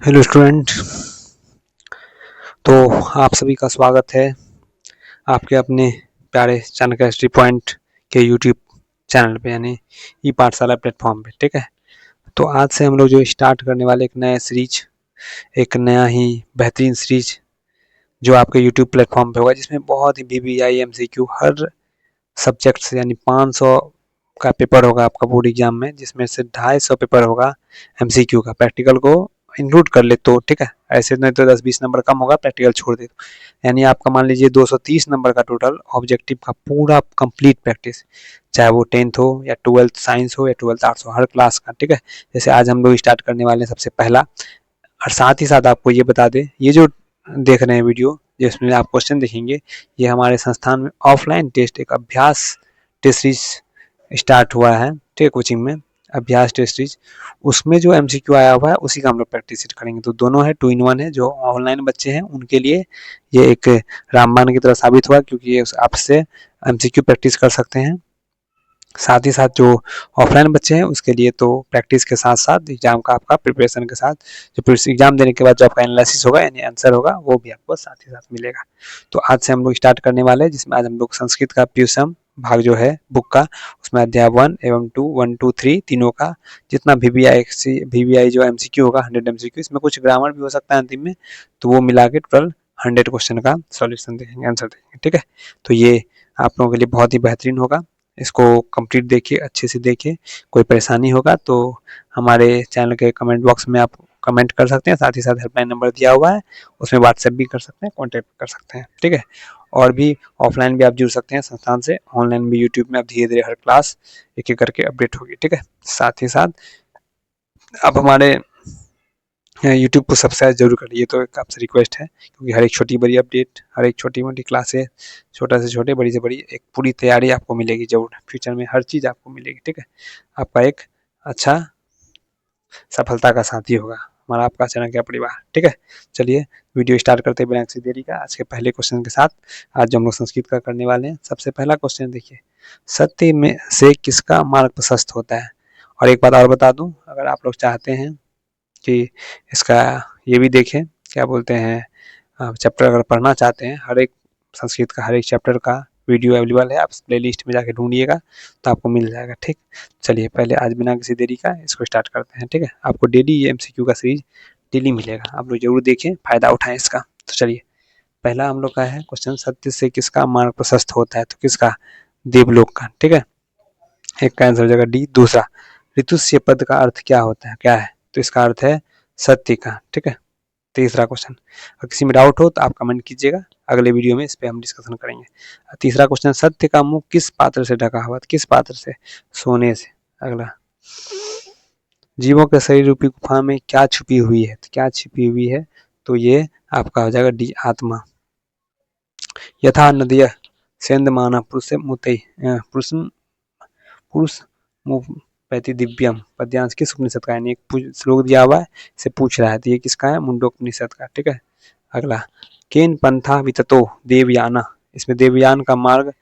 Hello student. तो आप सभी का स्वागत है आपके अपने प्यारे चाणक्य हिस्ट्री पॉइंट के यूट्यूब चैनल पे यानी ई पाठशाला प्लेटफॉर्म पे। ठीक है, तो आज से हम लोग जो स्टार्ट करने वाले एक नया सीरीज, एक नया ही बेहतरीन सीरीज जो आपके यूट्यूब प्लेटफॉर्म पे होगा, जिसमें बहुत ही VBI MCQ हर सब्जेक्ट से यानी 500 का पेपर होगा आपका बोर्ड एग्जाम में, जिसमें से 250 पेपर होगा MCQ का। प्रैक्टिकल को इंक्लूड कर ले तो ठीक है, ऐसे नहीं तो 10-20 नंबर कम होगा, प्रैक्टिकल छोड़ दे तो यानी आपका मान लीजिए 230 नंबर का टोटल ऑब्जेक्टिव का पूरा कंप्लीट प्रैक्टिस, चाहे वो 10th हो या 12th साइंस हो या 12th आर्ट्स हो, हर क्लास का। ठीक है, जैसे आज हम लोग स्टार्ट करने वाले हैं सबसे पहला। और साथ ही साथ आपको ये बता दें, ये जो देख रहे हैं वीडियो जिसमें आप क्वेश्चन देखेंगे, ये हमारे संस्थान में ऑफलाइन टेस्ट, एक अभ्यास टेस्ट सीरीज स्टार्ट हुआ है। ठीक है, कोचिंग में अभ्यास टेस्ट सीरीज, उसमें जो MCQ आया हुआ है उसी का हम लोग प्रैक्टिस करेंगे। तो दोनों है, 2 in 1 है। जो ऑनलाइन बच्चे हैं उनके लिए ये एक रामबाण की तरह साबित हुआ, क्योंकि ये आपसे MCQ प्रैक्टिस कर सकते हैं। साथ ही साथ जो ऑफलाइन बच्चे हैं उसके लिए तो प्रैक्टिस के साथ साथ एग्जाम का आपका प्रिपरेशन के साथ, जो एग्जाम देने के बाद जो आपका एनालिसिस होगा यानी आंसर होगा, वो भी आपको साथ ही साथ मिलेगा। तो आज से हम लोग स्टार्ट करने वाले हैं, जिसमें आज हम लोग संस्कृत का प्यूसम भाग जो है बुक का, उसमें अध्याय 1 एवं 2, 1, 2, 3 तीनों का जितना VBI जो MCQ होगा 100 MCQ, इसमें कुछ ग्रामर भी हो सकता है अंतिम में, तो वो मिला के टोटल 100 क्वेश्चन का सॉल्यूशन देखेंगे, आंसर देखेंगे। ठीक है, तो ये आप लोगों के लिए बहुत ही बेहतरीन होगा। इसको कंप्लीट देखिए, अच्छे से देखिए। कोई परेशानी होगा तो हमारे चैनल के कमेंट बॉक्स में आप कमेंट कर सकते हैं। साथ ही साथ हेल्पलाइन नंबर दिया हुआ है, उसमें व्हाट्सएप भी कर सकते हैं, कॉन्टैक्ट कर सकते हैं। ठीक है, और भी ऑफलाइन भी आप जुड़ सकते हैं संस्थान से, ऑनलाइन भी यूट्यूब में आप धीरे धीरे हर क्लास एक एक करके अपडेट होगी। ठीक है, साथ ही साथ आप हमारे यूट्यूब को सब्सक्राइब जरूर करिए, तो एक आपसे रिक्वेस्ट है, क्योंकि हर एक छोटी बड़ी अपडेट, हर एक छोटी मोटी क्लासेस, छोटा से छोटे बड़ी से बड़ी, एक पूरी तैयारी आपको मिलेगी जरूर। फ्यूचर में हर चीज़ आपको मिलेगी। ठीक है, आपका एक अच्छा सफलता का साथी होगा हमारा आपका चाणक्य परिवार। ठीक है, चलिए वीडियो स्टार्ट करते हैं बिना किसी देरी का, आज के पहले क्वेश्चन के साथ। आज जो हम लोग संस्कृत का करने वाले हैं, सबसे पहला क्वेश्चन देखिए, सत्य में से किसका मार्ग प्रशस्त होता है। और एक बात और बता दूं, अगर आप लोग चाहते हैं कि इसका ये भी देखें, क्या बोलते हैं, चैप्टर अगर पढ़ना चाहते हैं, हर एक संस्कृत का हर एक चैप्टर का वीडियो अवेलेबल है, आप प्लेलिस्ट में जाके ढूंढिएगा तो आपको मिल जाएगा। ठीक, चलिए पहले आज बिना किसी देरी का इसको स्टार्ट करते हैं। ठीक है, आपको डेली ये MCQ का सीरीज डेली मिलेगा, आप लोग जरूर देखें, फायदा उठाएं इसका। तो चलिए, पहला हम लोग का है क्वेश्चन, सत्य से किसका मार्ग प्रशस्त होता है, तो किसका, देवलोक का। ठीक है, एक का आंसर हो जाएगा डी। दूसरा, ऋतुस्य पद का अर्थ क्या होता है, क्या है, तो इसका अर्थ है सत्य का। ठीक है, तीसरा क्वेश्चन, अगर किसी में डाउट हो तो आप कमेंट कीजिएगा, अगले वीडियो में इस पे हम डिस्कशन करेंगे। तीसरा क्वेश्चन, सत्य का मुख किस पात्र से ढका हुआ, किस पात्र से, सोने से। अगला, जीवों के शरीर रूपी गुफा में क्या छुपी हुई है, तो क्या छुपी हुई है, तो ये आपका हो जाएगा डी, आत्मा। यथा नदिया सेंदमाना पुरुष मुतई पुरुष पुरुष पैति दिव्यम पद्यांश किस उपनिषद का, यानी एक श्लोक दिया हुआ है, से पूछ रहा है, तो ये किसका है, मुंडोपनिषद का। ठीक है, अगला, केन पंथा विततो देवयाना, इसमें देवयान का मार्ग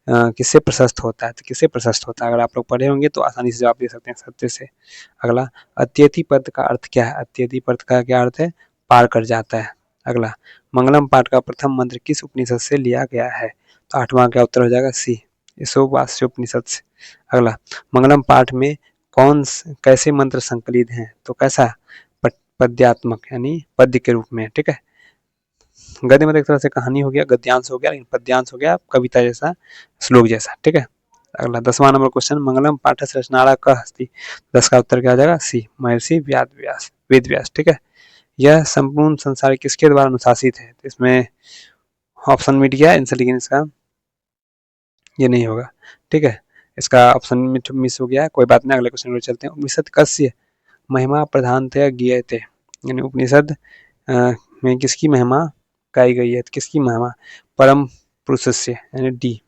किससे प्रशस्त होता है, तो किससे प्रशस्त होता है, अगर आप लोग पढ़े होंगे तो आसानी से जवाब दे सकते हैं, सत्य से। अगला, अत्यति पद का अर्थ क्या है, अत्यति पद का क्या अर्थ है, पार कर जाता है। अगला, मंगलम पाठ का प्रथम मंत्र किस उपनिषद से लिया गया है, तो 8वां का उत्तर हो जाएगा सी, ईशोवास्य उपनिषद से। अगला, मंगलम पाठ में कैसे मंत्र संकलित हैं, तो कैसा, पद्यात्मक यानी पद्य के रूप में। ठीक है, गद्य मतलब एक तरह से कहानी हो गया, गद्यांश हो गया, लेकिन पद्यांश हो गया कविता जैसा, श्लोक जैसा। ठीक है, अगला 10वां नंबर क्वेश्चन, मंगलम पाठस रचनारा कह अस्ति, 10 का उत्तर क्या हो जाएगा, सी, महर्षि वेद व्यास। ठीक है, यह संपूर्ण संसार किसके द्वारा अनुशासित है, तो इसमें ऑप्शन मिट गया आंसर, लेकिन इसका ये नहीं होगा। ठीक है, इसका ऑप्शन मिस हो गया है, कोई बात नहीं, अगले क्वेश्चन में चलते हैं। उपनिषद कस्य महिमा प्रधानतया गीयते, यानी उपनिषद में किसकी महिमा गाई गई है, तो किसकी महिमा, परम पुरुष से, यानी डी,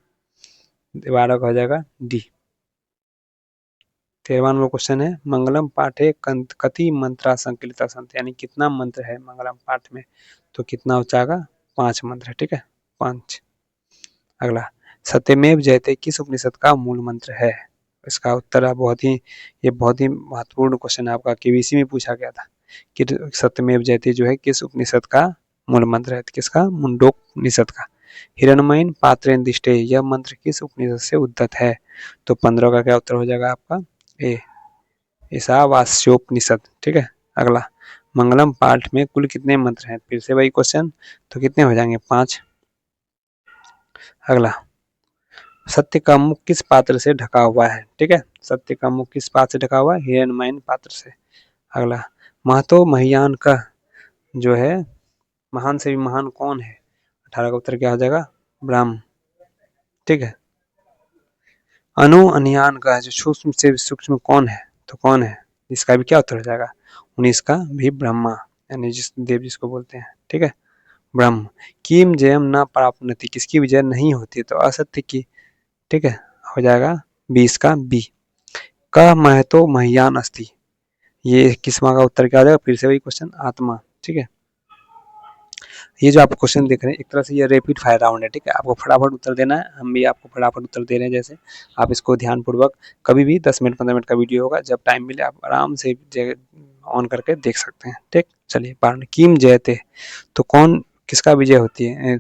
12 का हो जाएगा डी। 13वां नंबर क्वेश्चन है, मंगलम पाठे कति मंत्रा संकलिता संत, यानी कितना मंत्र है मंगलम पाठ में, तो कितना हो जाएगा, 5 मंत्र है। ठीक है, 5। अगला, सत्यमेव जयते किस उपनिषद का मूल मंत्र है, इसका उत्तर है बहुत ही, ये बहुत ही महत्वपूर्ण क्वेश्चन है, आपका KBC में पूछा गया था। कि सत्यमेव जयते जो है किस उपनिषद का मूल मंत्र है? किसका? मुंडोपनिषद का। हिरण्मयीन पात्रेण दिष्टे, यह मंत्र किस उपनिषद से उद्धत है? तो 15 का क्या उत्तर हो जाएगा आपका? ए, ईशावास्योपनिषद। ठीक है। अगला, मंगलम पाठ में कुल कितने मंत्र हैं? फिर से वही क्वेश्चन, तो कितने हो जाएंगे? 5। अगला, सत्य का मुख किस पात्र से ढका हुआ है? ठीक है, सत्य का मुख किस पात्र से ढका हुआ है? हिरण्मयीन पात्र से। अगला, महतो महियान का जो है महान से भी महान कौन है? 18 का उत्तर क्या हो जाएगा? ब्रह्म। ठीक है। अनु अनियान का जो सूक्ष्म से सूक्ष्म कौन है? तो कौन है? इसका भी क्या उत्तर हो जाएगा? 19 का भी ब्रह्मा, यानी जिस देव जिसको बोलते हैं। ठीक है, ब्रह्म। किम जयम न प्राप्नोति, किसकी विजय नहीं होती? तो असत्य की। ठीक है, हो जाएगा 20 का बी। क महतो महियान अस्ति, ये किस्मा का उत्तर क्या हो जाएगा? फिर से वही क्वेश्चन, आत्मा। ठीक है, ये जो आप क्वेश्चन देख रहे हैं एक तरह से ये रैपिड फायर राउंड है। ठीक है, आपको फटाफट उत्तर देना है, हम भी आपको फटाफट उत्तर दे रहे हैं। जैसे आप इसको ध्यानपूर्वक कभी भी 10 मिनट 15 मिनट का वीडियो होगा, जब टाइम मिले आप आराम से ऑन करके देख सकते हैं। ठीक, चलिए पारण किम जयते, तो कौन किसका विजय होती है?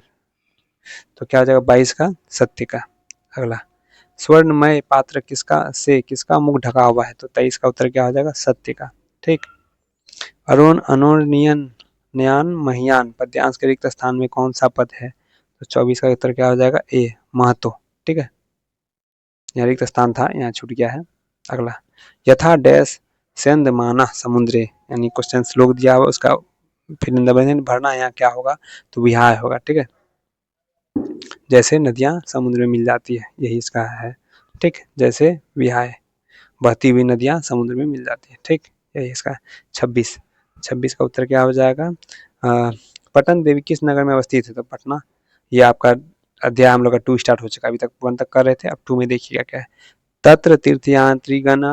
तो क्या हो जाएगा? 22 का सत्य का। अगला, स्वर्णमय पात्र किसका मुख ढका हुआ है? तो 23 का उत्तर क्या हो जाएगा? सत्य का। ठीक, अरुण अनुनियन न्यान महियान पद्यांश के रिक्त स्थान में कौन सा पद है? तो 24 का उत्तर क्या हो जाएगा? ए, महतो। ठीक है, यहाँ रिक्त स्थान था, यहाँ छूट गया है। अगला, यथा डैश सेंध माना समुद्रे, यानी क्वेश्चन श्लोक दिया हुआ उसका फिर भरना यहाँ क्या होगा? तो विहाय होगा। ठीक है, जैसे नदियां समुद्र में मिल जाती है, यही इसका है। ठीक, जैसे विहाय, बहती हुई नदियां समुद्र में मिल जाती है। ठीक, यही इसका है। 26 का उत्तर क्या हो जाएगा? पटन देवी किस नगर में अवस्थित है? तो पटना। ये आपका अध्याय हम लोग का 2 स्टार्ट हो चुका है, अभी तक 1 तक कर रहे थे, अब 2 में देखिएगा क्या है। तत्र तीर्थयात्रीगण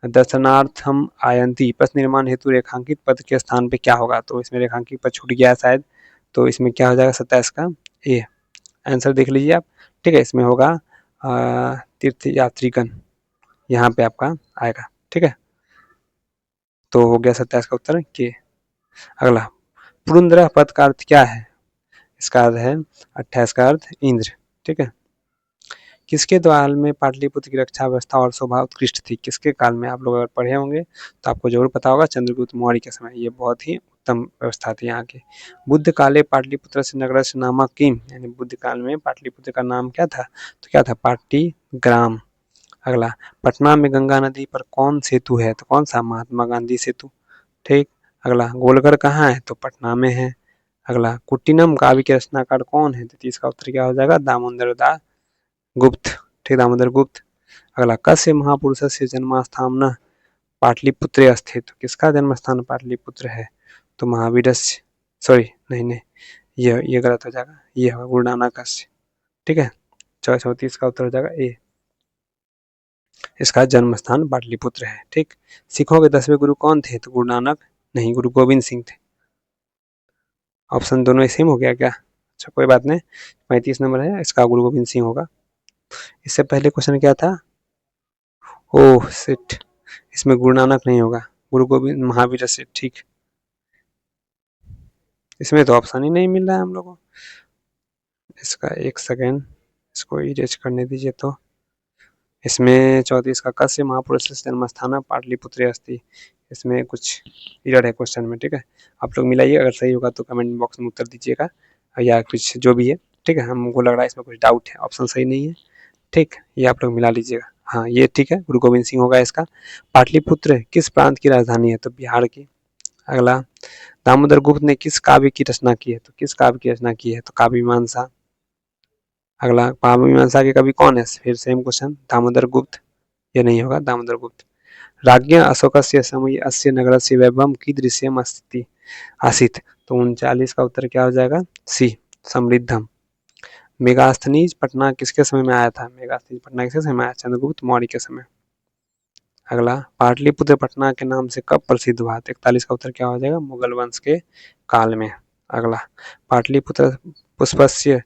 दर्शनार्थम आयंती, पथ निर्माण हेतु रेखांकित पद के स्थान पे क्या होगा? तो इसमें रेखांकित पद छूट गया है शायद, तो इसमें क्या हो जाएगा? 27 का ए, आंसर देख लीजिए आप। ठीक है, इसमें होगा तीर्थयात्रीगण, यहाँ पे आपका आएगा। ठीक है, तो हो गया 27 का उत्तर के। अगला, पुरंदर पद का अर्थ क्या है? इसका अर्थ है 28 का अर्थ इंद्र। ठीक है, किसके काल में पाटलिपुत्र की रक्षा व्यवस्था और शोभा उत्कृष्ट थी? किसके काल में? आप लोग अगर पढ़े होंगे तो आपको जरूर पता होगा, चंद्रगुप्त मौर्य के समय ये बहुत ही उत्तम व्यवस्था थी यहाँ की। बुद्ध काले पाटलिपुत्र से नगर से नामा किम, यानी बुद्ध काल में पाटलिपुत्र का नाम क्या था? तो क्या था? पाटलिग्राम। अगला, पटना में गंगा नदी पर कौन सेतु है? तो कौन सा? महात्मा गांधी सेतु। ठीक, अगला, गोलघर कहाँ है? तो पटना में है। अगला, कुट्टिनम काव्य के रचनाकार कौन है? तो 30 का उत्तर क्या हो जाएगा? दामोदर दास गुप्त। ठीक, दामोदर गुप्त। अगला, कस्य महापुरुष से जन्मस्थान पाटलिपुत्रे अस्थे, तो किसका जन्म स्थान पाटलिपुत्र है? तो महावीर, सॉरी नहीं नहीं, ये गलत हो जाएगा, ये होगा गुरु नानक। ठीक है, 34 का उत्तर हो जाएगा ए, इसका जन्म स्थान पाटलिपुत्र है। ठीक, सिखों के 10वें गुरु कौन थे? तो गुरु नानक नहीं, गुरु गोविंद सिंह थे। ऑप्शन दोनों सेम हो गया क्या? अच्छा कोई बात नहीं, 35 नंबर है, इसका गुरु गोविंद सिंह होगा। इससे पहले क्वेश्चन क्या था? ओह शिट, इसमें गुरु नानक नहीं होगा, गुरु गोविंद महावीर से। ठीक, इसमें तो ऑप्शन ही नहीं मिल रहा है हम लोगों को। इसका एक सेकेंड, इसको इरेज करने दीजिए। तो इसमें 34 का कस्य महापुरुष जन्म स्थान पाटलिपुत्र अस्ति, इसमें कुछ इरर है क्वेश्चन में। ठीक है, आप लोग मिलाइए, अगर सही होगा तो कमेंट बॉक्स में उत्तर दीजिएगा, या कुछ जो भी है। ठीक है, हमको लग रहा है इसमें कुछ डाउट है, ऑप्शन सही नहीं है। ठीक, ये आप लोग मिला लीजिएगा। हाँ ये ठीक है, गुरु गोविंद सिंह होगा इसका। पाटलिपुत्र किस प्रांत की राजधानी है? तो बिहार की। अगला, दामोदर गुप्त ने किस काव्य की रचना की है? तो किस काव्य की रचना की है? तो काव्य मीमांसा। अगला, काव्य मीमांसा के कवि कौन है? फिर सेम क्वेश्चन, दामोदर गुप्त। ये नहीं होगा दामोदर गुप्त। राज्ञ अशोकस्य समय अस्य नगरस्य वैभवम कीदृशम् अस्ति आसीत्, तो 39 का उत्तर क्या हो जाएगा? सी, समृद्धम। मेगास्थनीज पटना किसके समय में आया था? मेगास्थनीज पटना किसके समय में आया? चंद्रगुप्त मौर्य के समय। अगला, पाटलिपुत्र पटना के नाम से कब प्रसिद्ध हुआ? 41 का उत्तर क्या हो जाएगा? मुगल वंश के काल में। अगला, पाटलिपुत्र पुष्पस्य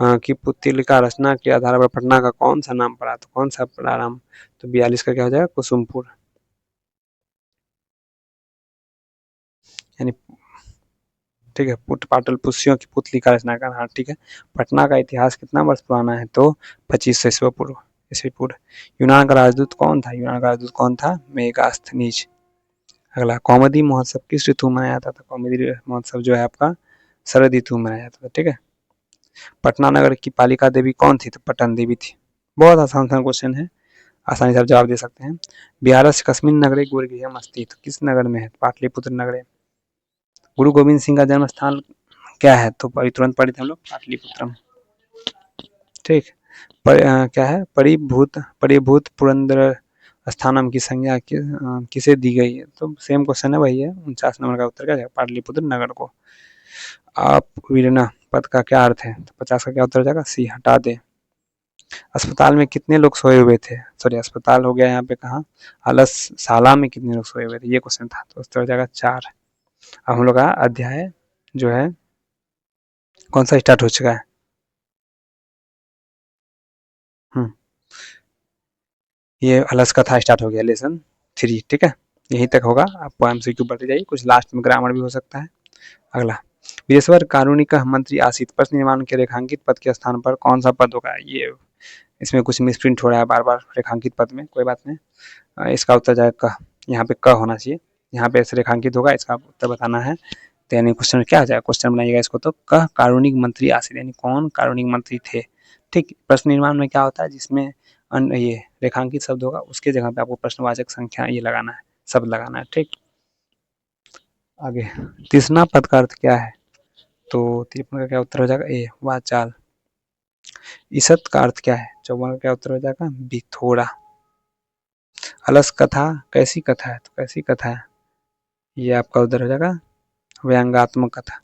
की पुत्रिका रचना के आधार पर पटना का कौन सा नाम पड़ा? तो कौन सा प्रारंभ? तो 42 का क्या हो जाएगा? कुसुमपुर। यानी ठीक है, पुट पाटल पुष्यों की पुतली का रचनाकार। हाँ ठीक है। पटना का इतिहास कितना वर्ष पुराना है? तो 2500 ईस्वी पूर्व। यूनान का राजदूत कौन था? यूनान का राजदूत कौन था? मेगास्थनीज। अगला, कौमुदी महोत्सव किस ऋतु में मनाया जाता था? कौमुदी महोत्सव जो है आपका शरद ऋतु में मनाया जाता था। ठीक है। पटना नगर की पालिका देवी कौन थी? तो पटन देवी थी। बहुत आसान सा क्वेश्चन है, आसानी से आप जवाब दे सकते हैं। बिहार से कस्मिन नगरे गुरुगृहम अस्ति, तो किस नगर में है? पाटलिपुत्र नगरे। गुरु गोविंद सिंह का जन्म स्थान क्या है? तो तुरंत पढ़े थे हम लोग, पाटलिपुत्रम। ठीक। क्या है? परिभूत पुरंदर स्थानम की संज्ञा किसे दी गई है? तो सेम क्वेश्चन है, वही है। 49 नंबर का उत्तर क्या है? पाटलिपुत्र नगर को। आप वीरना पद का क्या अर्थ है? तो 50 का क्या उत्तर हो जाएगा? सी, हटा दे। अस्पताल में कितने लोग सोए हुए थे? सॉरी, अस्पताल हो गया यहाँ पे, कहाँ? अलस शाला में कितने लोग सोए हुए थे, ये क्वेश्चन था। तो उत्तर हो जाएगा 4। अब हम लोग का अध्याय जो है कौन सा स्टार्ट हो चुका है? ये अलस कथा स्टार्ट हो गया, लेसन 3। ठीक है, यहीं तक होगा। आप एमसीक्यू बढ़ते जाइए, कुछ लास्ट में ग्रामर भी हो सकता है। अगला, विदेश्वर कारुणिक मंत्री आसित पथ निर्माण के रेखांकित पद के स्थान पर कौन सा पद होगा? ये इसमें कुछ मिसप्रिंट हो रहा है बार बार रेखांकित पद में, कोई बात नहीं। इसका उत्तर जाएगा क, यहाँ पे क होना चाहिए, यहाँ पे ऐसे रेखांकित होगा, इसका उत्तर बताना है। तो यानी क्वेश्चन क्या आ जाएगा? क्वेश्चन बनाइएगा इसको तो, क कारुणिक मंत्री आसित, यानी कौन कारुणिक मंत्री थे। ठीक। प्रश्न निर्माण में क्या होता है? जिसमें ये रेखांकित शब्द होगा उसके जगह पे आपको प्रश्नवाचक संख्या ये लगाना है, शब्द लगाना है। ठीक। आगे, तीसरा पद का अर्थ क्या है? तो 53 का क्या उत्तर हो जाएगा? ए, वाचाल। ईसत का अर्थ क्या है? 54 का क्या उत्तर हो जाएगा? बिथोड़ा। अलस कथा कैसी कथा है? तो कैसी कथा है, ये आपका उधर हो जाएगा व्यंगात्मक कथा,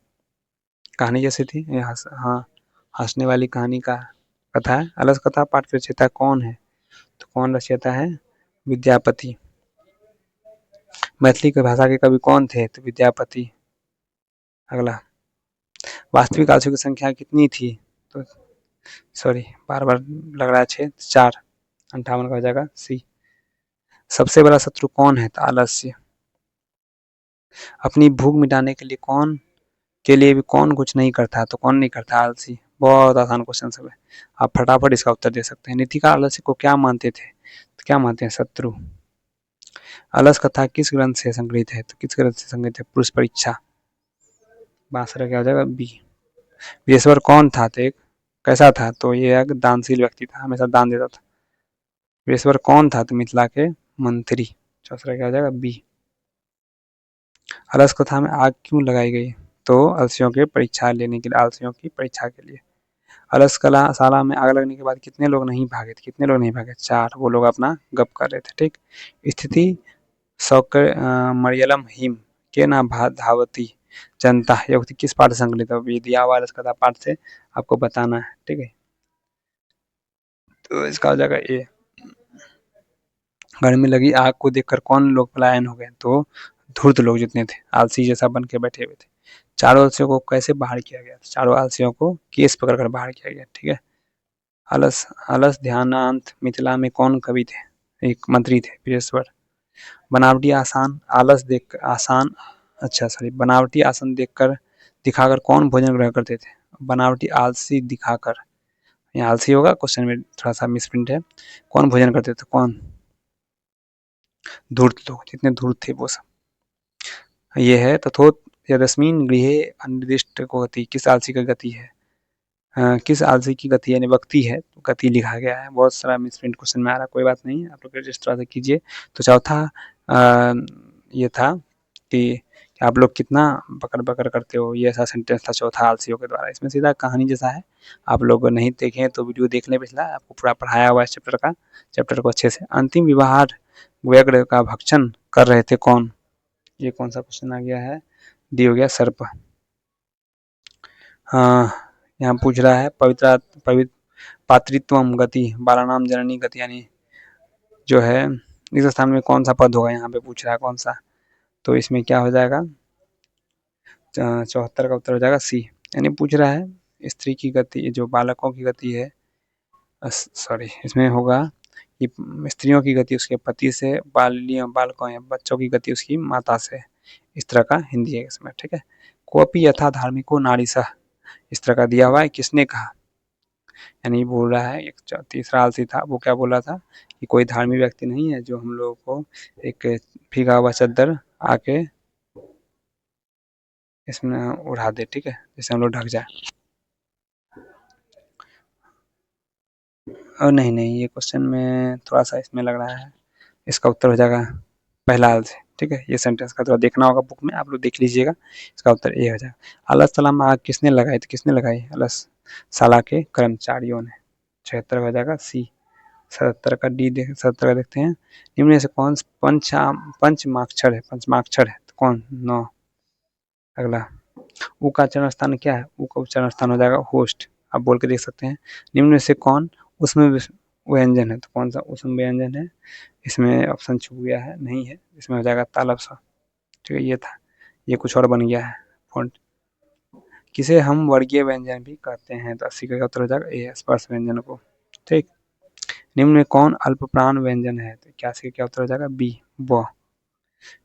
कहानी जैसी थी। हाँ, हंसने वाली कहानी का कथा है। अलस कथा पाठ के रचयिता कौन है? तो कौन रचयिता है? विद्यापति। मैथिली की भाषा के कवि कौन थे? तो विद्यापति। अगला, वास्तविक आंसू की संख्या कितनी थी? तो सॉरी, बार बार लग रहा है 6, 4। 58 का हो जाएगा सी। सबसे बड़ा शत्रु कौन है? तो आलस्य। अपनी भूख मिटाने के लिए भी कौन कुछ नहीं करता? तो कौन नहीं करता? आलसी। बहुत आसान क्वेश्चन सब है, आप फटाफट इसका उत्तर दे सकते हैं। नीतिका आलस्य को क्या मानते थे? तो क्या मानते हैं? शत्रु। अलस कथा किस ग्रंथ से संग्रहित है? तो किस ग्रंथ से संग्रहित है? पुरुष परीक्षा। 62 क्या हो जाएगा? बी। विदेश्वर कौन था? तो एक कैसा था? तो ये एक दानशील व्यक्ति था, हमेशा दान देता था। विदेश्वर कौन था? तो मिथिला के मंत्री। 64 क्या हो जाएगा? बी। अलस कथा में आग क्यों लगाई गई? तो अलसियों के परीक्षा लेने के लिए, आलसियों की परीक्षा के लिए। अलस कला शाला में आग लगने के बाद कितने लोग नहीं भागे थे? कितने लोग नहीं भागे? 4। वो लोग अपना गप कर रहे थे। ठीक। स्थिति सौकर मरियलम हिम के ना धावती जनता, यह उक्ति किस पाठ से संकलित है? विद्या वालस कथा पाठ से आपको बताना है। ठीक है, तो इसका हो जाएगा ए। घर में लगी आग को देखकर कौन लोग पलायन हो गए? तो धूर्त लोग जितने थे, आलसी जैसा बन के बैठे हुए थे। चारों आलसियों को कैसे बाहर किया गया? चारों आलसियों को केस पकड़कर बाहर किया गया। ठीक है। अलस अलस ध्यानांत मिथिला में कौन कवि थे? एक मंत्री थे, विदेश्वर। बनावटी आसान आलस देख आसान अच्छा सॉरी बनावटी आसन देखकर दिखाकर कौन भोजन ग्रहण करते थे? बनावटी आलसी दिखाकर, यहाँ आलसी होगा, क्वेश्चन में थोड़ा सा मिसप्रिंट है। कौन भोजन करते थे? कौन? धूर्त लोग, जितने धूर्त थे वो सब। ये है तथोत यदस्मिन गृहे अनिर्दिष्ट को गति, किस आलसी का गति है? किस आलसी की गति यानी वक्ति है, तो गति लिखा गया है। बहुत सारा मिसप्रिंट क्वेश्चन में आ रहा है, कोई बात नहीं, आप लोग जिस तरह से कीजिए। तो चौथा ये था कि आप लोग कितना बकर बकर करते हो, ये ऐसा सेंटेंस था चौथा आलसियों के द्वारा। इसमें सीधा कहानी जैसा है, आप लोग नहीं देखें तो वीडियो देख लें, पिछला आपको पूरा पढ़ाया हुआ है चैप्टर को अच्छे से। अंतिम व्यवहार व्यग्र का भक्षण कर रहे थे कौन? ये कौन सा क्वेश्चन आ गया है? डी हो गया सर्प। यहाँ पूछ रहा है पवित्र पात्रित्वम गति बालानाम जननी गति, यानी जो है इस स्थान में कौन सा पद होगा? यहाँ पे पूछ रहा है कौन सा, तो इसमें क्या हो जाएगा? 74 का उत्तर हो जाएगा सी। यानी पूछ रहा है स्त्री की गति, जो बालकों की गति है, सॉरी इसमें होगा कि स्त्रियों की गति उसके पति से, बालकों या बच्चों की गति उसकी माता से। इस तरह का हिंदी है इसमें, ठीक है। कोपी यथा धार्मिको नारीसः, इस तरह का दिया हुआ है, किसने कहा, यानी बोल रहा है, एक तीसरा आलसी था, वो क्या बोला था कि कोई धार्मिक व्यक्ति नहीं है जो हम लोगों को एक भीगा हुआ चद्दर आके इसमें उड़ा दे, ठीक है, जिससे हम लोग ढक जाए। और नहीं, ये क्वेश्चन में थोड़ा सा इसमें लग रहा है, इसका उत्तर हो जाएगा पहला आलसी, ठीक है। ये सेंटेंस का थोड़ा देखना होगा बुक में, आप लोग देख लीजिएगा, इसका उत्तर ए हो जाएगा। अलस तला में आग किसने लगाई, तो किसने लगाई, अलस साला के कर्मचारियों ने, 76 हो जाएगा सी। 77 का डी 77 का देखते हैं, निम्न में से कौन पंचमाक्षर है, पंचमाक्षर है तो कौन, 9। अगला, ऊ का चरण स्थान क्या है, ऊ का उच्चारण स्थान हो जाएगा होस्ट, आप बोल के देख सकते हैं। निम्न में से कौन उसमें व्यंजन है, तो कौन सा उसमें व्यंजन है, इसमें ऑप्शन छूट गया है, नहीं है, इसमें हो जाएगा तालब सा, ठीक है। ये था, ये कुछ और बन गया है फॉन्ट। किसे हम वर्गीय व्यंजन भी कहते हैं, तो 80 का उत्तर हो जाएगा ए, स्पर्श व्यंजन को, ठीक। निम्न में कौन अल्प प्राण व्यंजन है, तो 81 का क्या उत्तर हो जाएगा बी, ब।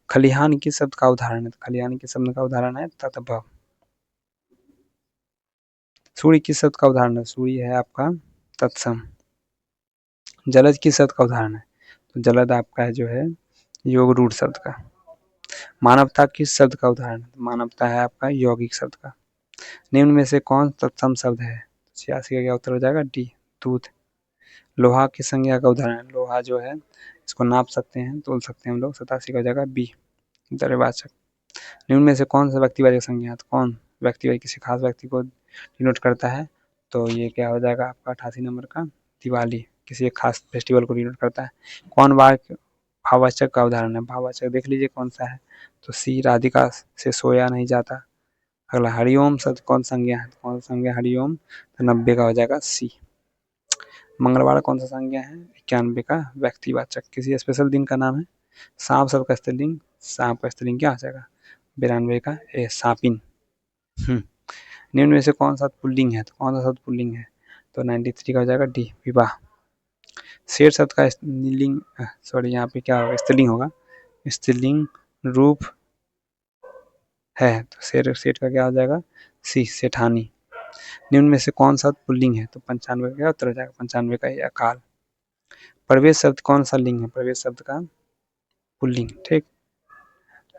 खलिहान किस शब्द का उदाहरण है, तो खलिहान किस शब्द का उदाहरण है, ततभ। सूर्य किस शब्द का उदाहरण है, सूर्य है आपका तत्सम। जलज किस शब्द का उदाहरण है, तो जलद आपका है जो है योग रूढ़ शब्द का। मानवता किस शब्द का उदाहरण है, मानवता है आपका यौगिक शब्द का। निम्न में से कौन तत्सम शब्द है, 86 का क्या उत्तर हो जाएगा डी, दूध। लोहा की संज्ञा का उदाहरण है, लोहा जो है इसको नाप सकते हैं, तोल सकते हैं हम लोग, 87 का हो जाएगा बी, द्रव्यवाचक। निम्न में से कौन सा व्यक्तिवाचक संज्ञा, तो कौन व्यक्तिवाचक किसी खास व्यक्ति को डिनोट करता है, तो ये क्या हो जाएगा आपका 88 नंबर का दिवाली, किसी एक खास फेस्टिवल को डिनोट करता है। कौन भाववाचक का उदाहरण है, भाववाचक देख लीजिए कौन सा है, तो सी, राधिका से सोया नहीं जाता। अगला, हरिओम शब्द कौन संज्ञा है, कौन सा संज्ञा हरिओम, तो 90 का हो जाएगा सी। मंगलवार कौन सा संज्ञा है, 91 का व्यक्तिवाचक, किसी स्पेशल दिन का नाम है। सांप शब्द का स्त्रीलिंग, सांप का स्त्रीलिंग क्या हो जाएगा, 92 का ए, सांपिन। निम्न में से कौन सा पुल्लिंग है, तो कौन सा शब्द पुल्लिंग है, तो 93 का हो जाएगा डी, विवाह। शेर शब्द का स्त्रीलिंग, सॉरी यहाँ पे क्या होगा, स्त्रीलिंग होगा, स्त्रीलिंग रूप है, तो सेठ का क्या हो जाएगा सी, सेठानी। निम्न में से कौन सा पुल्लिंग है, तो 95 का क्या उत्तर हो जाएगा, 95 का अकाल। प्रवेश शब्द कौन सा लिंग है, प्रवेश शब्द का पुल्लिंग, ठीक।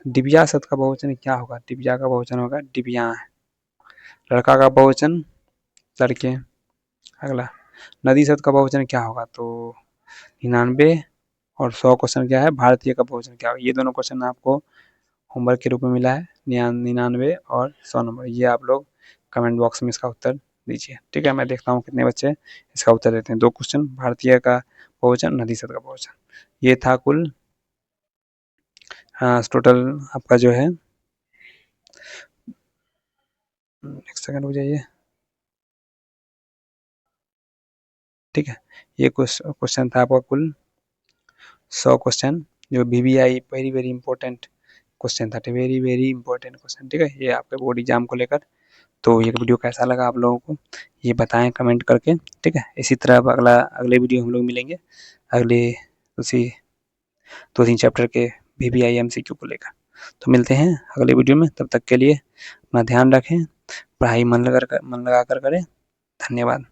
दिव्या शब्द का बहुवचन क्या होगा, दिव्या का बहुवचन होगा दिव्यां। लड़का का बहुवचन लड़के। अगला, नदी शब्द का बहुवचन क्या होगा, तो 99 और 100 क्वेश्चन क्या है, भारतीय का बहुवचन क्या होगा। ये दोनों क्वेश्चन आपको होमवर्क के रूप में मिला है, 99 और 100 नंबर, ये आप लोग कमेंट बॉक्स में इसका उत्तर दीजिए, ठीक है। मैं देखता हूँ कितने बच्चे इसका उत्तर देते हैं। 2 क्वेश्चन, भारतीय का बहुवचन, नदी शब्द का बहुवचन। ये था कुल टोटल आपका जो है, एक सेकंड रुक जाइए, ठीक है। ये क्वेश्चन था आपका कुल 100 क्वेश्चन, जो VVI very very important question था, वेरी वेरी इंपॉर्टेंट क्वेश्चन, ठीक है, ये आपके बोर्ड एग्जाम को लेकर। तो ये वीडियो कैसा लगा आप लोगों को, ये बताएं कमेंट करके, ठीक है। इसी तरह अब अगले वीडियो हम लोग मिलेंगे अगले उसी 2-3 चैप्टर के VVI MCQ को लेकर। तो मिलते हैं अगले वीडियो में, तब तक के लिए अपना ध्यान रखें, पढ़ाई मन लगा कर करें। धन्यवाद।